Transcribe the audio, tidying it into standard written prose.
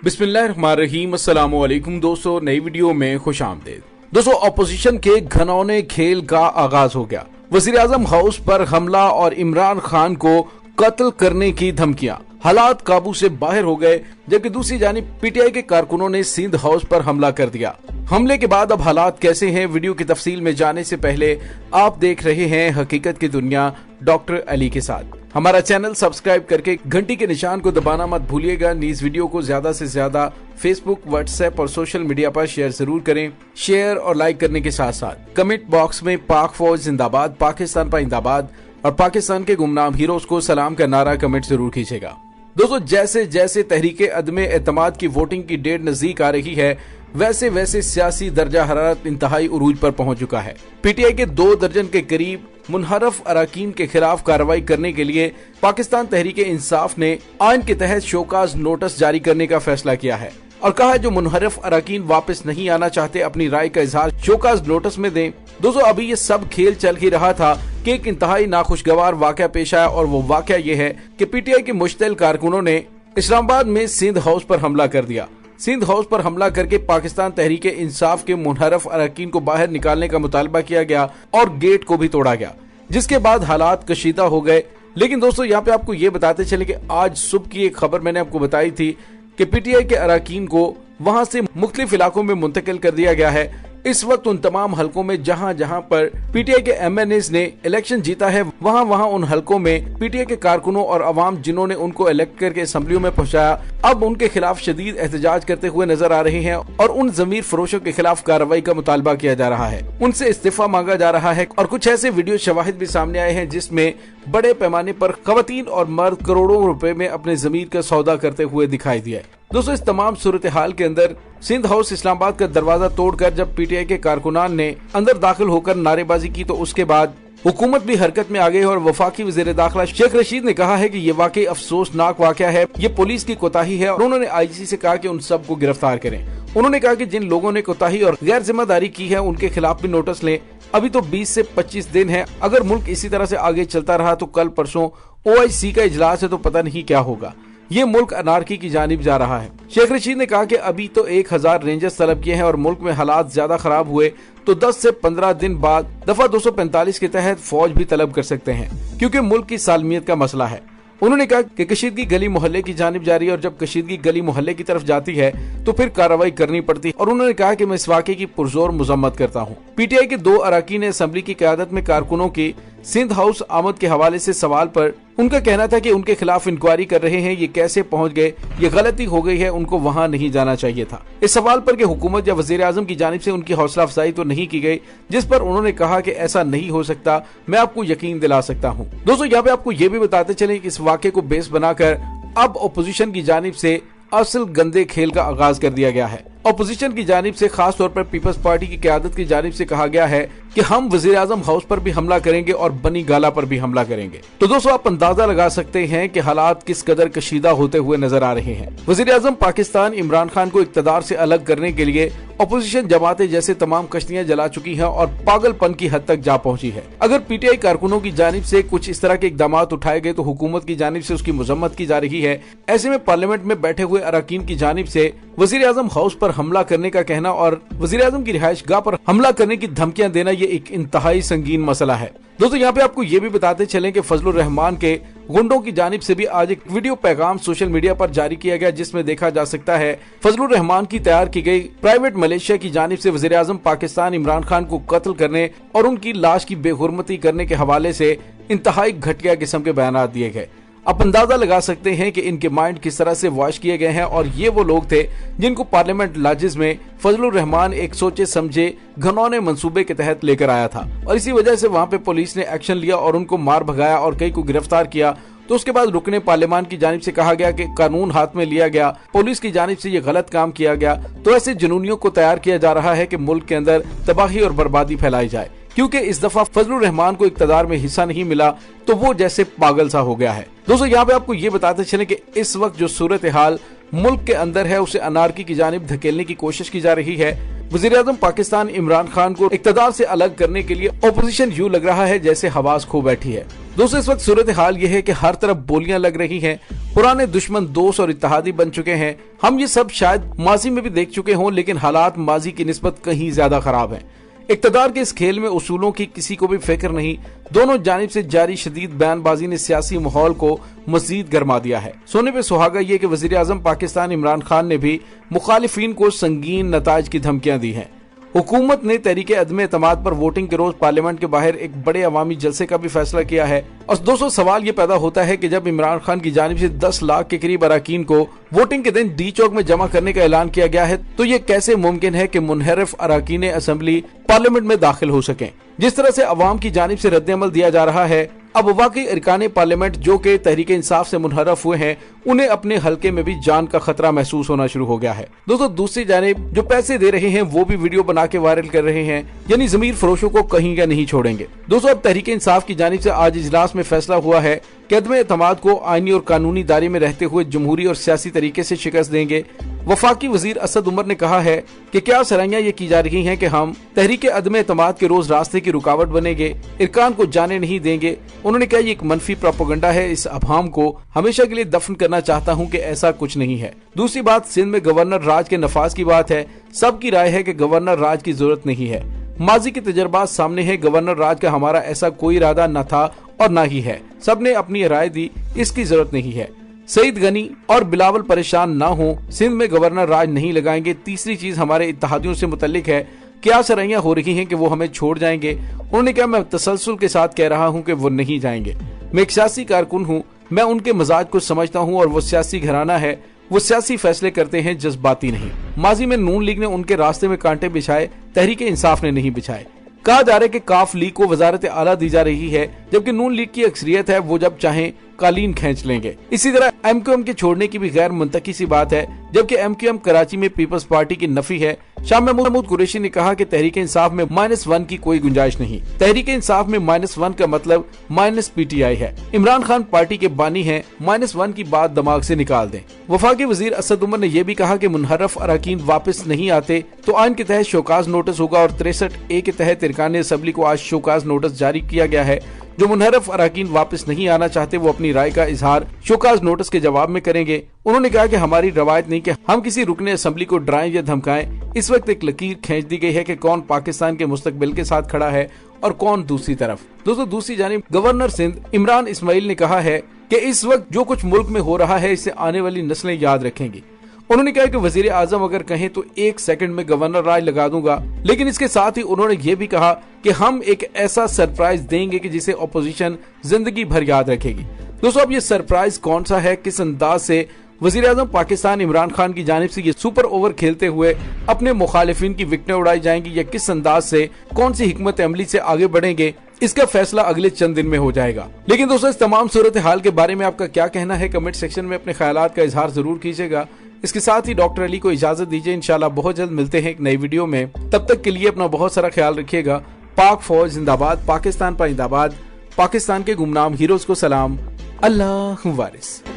बिस्मिल्लाहिर्रहमानिर्रहीम। अस्सलाम वालेकुम दोस्तों, नई वीडियो में खुश आमदीद। दोस्तों, ऑपोजिशन के घनौने खेल का आगाज हो गया। वजीर आजम हाउस पर हमला और इमरान खान को कत्ल करने की धमकियां। हालात काबू से बाहर हो गए, जबकि दूसरी जानिब पीटीआई के कारकुनों ने सिंध हाउस पर हमला कर दिया। हमले के बाद अब हालात कैसे हैं, वीडियो की तफसील में जाने से पहले आप देख रहे हैं हकीकत की दुनिया डॉक्टर अली के साथ। हमारा चैनल सब्सक्राइब करके घंटी के निशान को दबाना मत भूलिएगा। इस वीडियो को ज्यादा से ज्यादा फेसबुक, व्हाट्सएप और सोशल मीडिया पर शेयर जरूर करें। शेयर और लाइक करने के साथ साथ कमेंट बॉक्स में पाक फौज जिंदाबाद, पाकिस्तान पाइंदाबाद और पाकिस्तान के गुमनाम हीरोज को सलाम का नारा कमेंट जरूर कीजिएगा। दोस्तों, जैसे जैसे तहरीके अदमे एतमाद की वोटिंग की डेट नजदीक आ रही है, वैसे वैसे सियासी दर्जा हरारत इंतहाई उरूज पर पहुंच चुका है। पीटीआई के 2 दर्जन के करीब मुनहरफ अराकीन के खिलाफ कार्रवाई करने के लिए पाकिस्तान तहरीके इंसाफ ने आइन के तहत शोकाज नोटिस जारी करने का फैसला किया है और कहा है जो मुनहरफ अराकीन वापस नहीं आना चाहते अपनी राय का इजहार शोकाज नोटिस में दें। दोस्तों, अभी ये सब खेल चल ही रहा था कि एक इंतहाई नाखुशगवार वाकया पेश आया और वो वाकया ये है कि पीटीआई के मुश्तिल कारकुनों ने इस्लामाबाद में सिंध हाउस पर हमला कर दिया। सिंध हाउस पर हमला करके पाकिस्तान तहरीके इंसाफ के मुनहरफ अरकान को बाहर निकालने का मुतालबा किया गया और गेट को भी तोड़ा गया, जिसके बाद हालात कशीदा हो गए। लेकिन दोस्तों, यहाँ पे आपको ये बताते चले कि आज सुबह की एक खबर मैंने आपको बताई थी कि पीटीआई के अरकान को वहां से मुख्तलिफ इलाकों में मुंतकिल कर दिया गया है। इस वक्त उन तमाम हलकों में जहां जहां पर पीटीआई के एमएनएस ने इलेक्शन जीता है, वहां वहां उन हलकों में पीटीआई के कारकुनों और अवाम जिन्होंने उनको इलेक्ट करके असेंबलियों में पहुंचाया, अब उनके खिलाफ शदीद एहतजाज करते हुए नजर आ रहे हैं और उन जमीर फरोशों के खिलाफ कार्रवाई का मुतालबा किया जा रहा है, उनसे इस्तीफा मांगा जा रहा है। और कुछ ऐसे वीडियो शवाहिद भी सामने आए हैं जिसमें बड़े पैमाने पर खवातीन और मर्द करोड़ों रुपए में अपने जमीर का सौदा करते हुए दिखाई दिया। दोस्तों, इस तमाम सूरत हाल के अंदर सिंध हाउस इस्लामाबाद का दरवाजा तोड़कर जब पीटीआई के कारकुनान ने अंदर दाखिल होकर नारेबाजी की, तो उसके बाद हुकूमत भी हरकत में आ गई और वफाकी वज़ीर दाखिला शेख रशीद ने कहा है कि ये वाकई अफसोसनाक वाकया है, ये पुलिस की कोताही है और उन्होंने आईजी से कहा कि उन सबको गिरफ्तार करें। उन्होंने कहा कि जिन लोगों ने कोताही और गैर जिम्मेदारी की है उनके खिलाफ भी नोटिस लें। अभी तो 20 से 25 दिन है, अगर मुल्क इसी तरह से आगे चलता रहा तो कल परसों ओआईसी का इजलास है तो पता नहीं क्या होगा। ये मुल्क अनारकी की जानिब जा रहा है। शेख रशीद ने कहा कि अभी तो 1000 रेंजर्स तलब किए हैं और मुल्क में हालात ज्यादा खराब हुए तो 10 से 15 दिन बाद दफा 245 के तहत फौज भी तलब कर सकते हैं, क्योंकि मुल्क की सालमियत का मसला है। उन्होंने कहा कि कशीदगी गली मोहल्ले की जानिब जा रही है और जब कशीदगी गली मोहल्ले की तरफ जाती है तो फिर कार्रवाई करनी पड़ती है। और उन्होंने कहा कि मैं इस वाक़े की पुरजोर मजम्मत करता हूँ। पीटीआई के 2 अरकान असेंबली की क़यादत में कारकुनों की सिंध हाउस आमद के हवाले से सवाल पर उनका कहना था कि उनके खिलाफ इंक्वायरी कर रहे हैं, ये कैसे पहुंच गए, ये गलती हो गई है, उनको वहां नहीं जाना चाहिए था। इस सवाल पर कि हुकूमत या वजीर आजम की जानिब से उनकी हौसला अफजाई तो नहीं की गई, जिस पर उन्होंने कहा कि ऐसा नहीं हो सकता, मैं आपको यकीन दिला सकता हूँ। दोस्तों, यहाँ पे आपको ये भी बताते चले कि इस वाक़े को बेस बनाकर अब अपोजिशन की जानिब से असल गंदे खेल का आगाज कर दिया गया है। अपोजिशन की जानिब से खास तौर पर पीपल्स पार्टी की क़यादत की जानिब से कहा गया है कि हम वज़ीर आज़म हाउस पर भी हमला करेंगे और बनी गाला पर भी हमला करेंगे। तो दोस्तों, आप अंदाजा लगा सकते हैं कि हालात किस कदर कशीदा होते हुए नजर आ रहे हैं। वज़ीर आज़म पाकिस्तान इमरान खान को इक़्तिदार से अलग करने के लिए अपोजिशन जमातें जैसे तमाम कश्तियां जला चुकी हैं और पागलपन की हद तक जा पहुंची है। अगर पीटीआई कारकुनों की जानिब से कुछ इस तरह के इकदाम उठाए गए तो हुकूमत की जानिब से उसकी मजम्मत की जा रही है। ऐसे में पार्लियामेंट में बैठे हुए अरकान की जानिब से वज़ीर आज़म हाउस पर हमला करने का कहना और वज़ीर आज़म की रिहाइश गाह पर हमला करने की धमकियां देना, ये एक इंतहाई संगीन मसला है। दोस्तों, यहाँ पे आपको ये भी बताते चलें कि फजलुर रहमान के गुंडों की जानिब से भी आज एक वीडियो पैगाम सोशल मीडिया पर जारी किया गया, जिसमें देखा जा सकता है फजलुर रहमान की तैयार की गई प्राइवेट मलेशिया की जानिब से वज़ीर आज़म पाकिस्तान इमरान खान को कत्ल करने और उनकी लाश की बेहुरमती करने के हवाले से इंतहाई घटिया किस्म के बयान दिए गए। आप अंदाजा लगा सकते हैं कि इनके माइंड किस तरह से वॉश किए गए हैं और ये वो लोग थे जिनको पार्लियामेंट लाजिज में फजलुर रहमान एक सोचे समझे घनौने मंसूबे के तहत लेकर आया था और इसी वजह से वहां पे पुलिस ने एक्शन लिया और उनको मार भगाया और कई को गिरफ्तार किया। तो उसके बाद रुकने पार्लियामान की जानिब से कहा गया कि कानून हाथ में लिया गया, पुलिस की जानिब से ये गलत काम किया गया। तो ऐसे जुनूनियों को तैयार किया जा रहा है कि मुल्क के अंदर तबाही और बर्बादी फैलाई जाए, क्योंकि इस दफा फजलुर रहमान को इक्तदार में हिस्सा नहीं मिला तो वो जैसे पागल सा हो गया है। दोस्तों, यहाँ पे आपको ये बताते चले कि इस वक्त जो सूरत हाल मुल्क के अंदर है उसे अनारकी की जानिब धकेलने की कोशिश की जा रही है। वज़ीर-ए-आज़म पाकिस्तान इमरान खान को इक्तदार से अलग करने के लिए ऑपोजिशन यूं लग रहा है जैसे हवास खो बैठी है। दोस्तों इस वक्त सूरत हाल ये है कि हर तरफ बोलियां लग रही हैं, पुराने दुश्मन दोस्त और इत्तेहादी बन चुके हैं। हम ये सब शायद माजी में भी देख चुके हों, लेकिन हालात माजी की निस्बत कहीं ज्यादा खराब हैं। इक्तदार के इस खेल में उसूलों की किसी को भी फिक्र नहीं। दोनों जानिब से जारी शदीद बयानबाजी ने सियासी माहौल को मजीद गर्मा दिया है। सोने पे सुहागा ये कि वजीर आजम पाकिस्तान इमरान खान ने भी मुखालिफिन को संगीन नताज की धमकियां दी हैं। हुकूमत ने तहरीके अदम एतमाद पर वोटिंग के रोज पार्लियामेंट के बाहर एक बड़े अवामी जलसे का भी फैसला किया है। और दोस्तों सवाल ये पैदा होता है कि जब इमरान खान की जानिब से 10 लाख के करीब अरकान को वोटिंग के दिन डी चौक में जमा करने का ऐलान किया गया है, तो ये कैसे मुमकिन है कि मुनहरिफ अरकान असेंबली पार्लियामेंट में दाखिल हो सकें। जिस तरह से अवाम की जानिब से रद्द-ए-अमल दिया जा रहा है, अब वाकई अरकान पार्लियामेंट जो कि तहरीके इंसाफ से मुनहरफ हुए हैं, उन्हें अपने हल्के में भी जान का खतरा महसूस होना शुरू हो गया है। दोस्तों दूसरी जानिब जो पैसे दे रहे हैं वो भी वीडियो बना के वायरल कर रहे हैं, यानी ज़मीर फरोशों को कहीं का नहीं छोड़ेंगे। दोस्तों अब तहरीके इंसाफ की जानिब से आज इजलास में फैसला हुआ है कि अदम एतमाद को आईनी और कानूनी दायरे में रहते हुए जमहूरी और सियासी तरीके से शिकस्त देंगे। वफाकी वजीर असद उमर ने कहा है कि क्या सराहियां ये की जा रही हैं कि हम तहरीके अदम एतमाद के रोज रास्ते की रुकावट बनेंगे, अरकान को जाने नहीं देंगे। उन्होंने कहा ये एक मनफी प्रोपेगेंडा है, इस अभाम को हमेशा के लिए दफन करना चाहता हूं कि ऐसा कुछ नहीं है। दूसरी बात, सिंध में गवर्नर राज के नफाज की बात है। सबकी राय है कि गवर्नर राज की जरूरत नहीं है। माजी के तजर्बात सामने है, गवर्नर राज का हमारा ऐसा कोई इरादा न था और न ही है। सबने अपनी राय दी, इसकी जरूरत नहीं है। सईद गनी और बिलावल परेशान ना हो, सिंध में गवर्नर राज नहीं लगाएंगे। तीसरी चीज हमारे इत्तेहादियों से मुतल्लिक है, क्या सराहियां हो रही हैं कि वो हमें छोड़ जाएंगे। उन्होंने कहा मैं तसलसल के साथ कह रहा हूं कि वो नहीं जाएंगे। मैं एक सियासी कारकुन हूं, मैं उनके मजाज को समझता हूं और वो सियासी घराना है, वो सियासी फैसले करते हैं, जज्बाती नहीं। माजी में नून लीग ने उनके रास्ते में कांटे बिछाए, तहरीके इंसाफ ने नहीं बिछाए। कहा जा रहा है कि काफ लीग को वजारत आला दी जा रही है, जबकि नून लीग की अक्सरियत है, वो जब चाहें कालीन खींच लेंगे। इसी तरह MQM के छोड़ने की भी गैर मुंतकी सी बात है, जबकि MQM कराची में पीपल्स पार्टी की नफी है। शाह महमूद कुरैशी ने कहा कि तहरीके इंसाफ में -1 की कोई गुंजाइश नहीं। तहरीके इंसाफ में -1 का मतलब -PTI है। इमरान खान पार्टी के बानी हैं, -1 की बात दिमाग से निकाल दें। वफाकी वजीर असद उमर ने यह भी कहा कि मुनहरफ अरकान वापस नहीं आते तो आइन के तहत शोकाज नोटिस होगा और 63A के तहत अरकान असेंबली को आज शोकाज नोटिस जारी किया गया है। जो मुनहरफ अरकान वापस नहीं आना चाहते वो अपनी राय का इजहार शोकाज नोटिस के जवाब में करेंगे। उन्होंने कहा कि हमारी रवायत नहीं कि हम किसी रुकने असेंबली को डराएं या धमकाएं। इस वक्त एक लकीर खींच दी गई है कि कौन पाकिस्तान के मुस्तकबिल के साथ खड़ा है और कौन दूसरी तरफ। दोस्तों दूसरी जानिब गवर्नर सिंध इमरान इस्माइल ने कहा है कि इस वक्त जो कुछ मुल्क में हो रहा है इसे आने वाली नस्लें याद रखेंगी। उन्होंने कहा कि वजीर आजम अगर कहें तो 1 सेकंड में गवर्नर राज लगा दूंगा, लेकिन इसके साथ ही उन्होंने ये भी कहा कि हम एक ऐसा सरप्राइज देंगे कि जिसे अपोजिशन जिंदगी भर याद रखेगी। दोस्तों अब ये सरप्राइज कौन सा है, किस अंदाज से वजीर आजम पाकिस्तान इमरान खान की जानिब से ये सुपर ओवर खेलते हुए अपने मुखालिफिन की विकेटें उड़ाई जाएंगी या किस अंदाज से कौन सी हिकमत अमली से आगे बढ़ेंगे, इसका फैसला अगले चंद दिन में हो जाएगा। लेकिन दोस्तों इस तमाम सूरत हाल के बारे में आपका क्या कहना है, कमेंट सेक्शन में अपने ख्यालात का इजहार जरूर कीजिएगा। इसके साथ ही डॉक्टर अली को इजाजत दीजिए, इंशाल्लाह बहुत जल्द मिलते हैं एक नई वीडियो में। तब तक के लिए अपना बहुत सारा ख्याल रखिएगा। पाक फौज जिंदाबाद, पाकिस्तान पाइंदाबाद, पाकिस्तान के गुमनाम हीरोज को सलाम, अल्लाह वारिस।